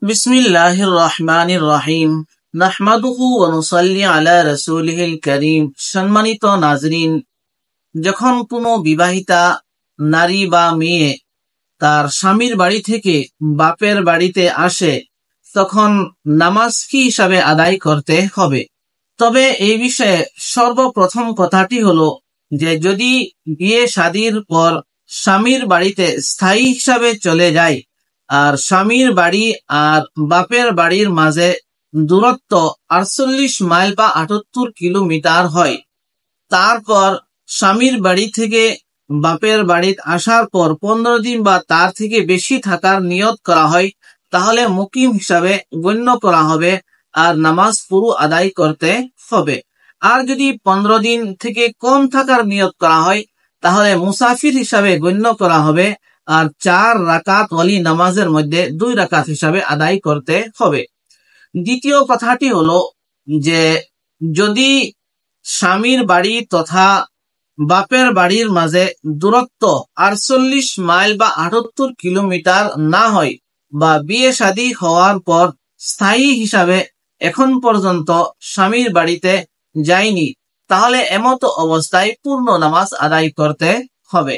বিসমিল্লাহির রহমানির রহিম। নাহমাদুহু ওয়া নুসাল্লি আলা রাসূলিহিল কারীম। সম্মানিত নাজরিন, যখন কোনো বিবাহিতা নারী বা মেয়ে তার স্বামীর বাড়ি থেকে বাপের বাড়িতে আসে, তখন নামাজ কি হিসাবে আদায় করতে হবে? তবে এই বিষয়ে সর্বপ্রথম কথাটি হলো যে যদি বিয়ে শাদীর পর স্বামীর বাড়িতে স্থায়ী হিসাবে চলে যায় আর স্বামীর বাড়ি আর বাপের বাড়ির মাঝে দূরত্ব 48 মাইল বা 78 কিলোমিটার হয়, তারপর স্বামীর বাড়ি থেকে বাপের বাড়িতে আসার পর 15 দিন বা তার থেকে বেশি থাকার নিয়ত করা হয়, তাহলে মুকিম হিসাবে গণ্য করা হবে আর নামাজ পুরো আদায় করতে হবে। আর যদি 15 দিন থেকে কম থাকার নিয়ত করা হয়, তাহলে মুসাফির হিসাবে গণ্য করা হবে আর 4 রাকাত ওয়ালি নামাজের মধ্যে 2 রাকাত হিসাবে আদায় করতে হবে। দ্বিতীয় কথাটি হলো যে যদি স্বামীর বাড়ি তথা বাপের বাড়ির মাঝে দূরত্ব 48 মাইল বা 78 কিলোমিটার না হয় বা বিয়ে শাদী হওয়ার পর স্থায়ী হিসাবে এখন পর্যন্ত স্বামীর বাড়িতে যায়নি, তাহলে এমত অবস্থায় পূর্ণ নামাজ আদায় করতে হবে।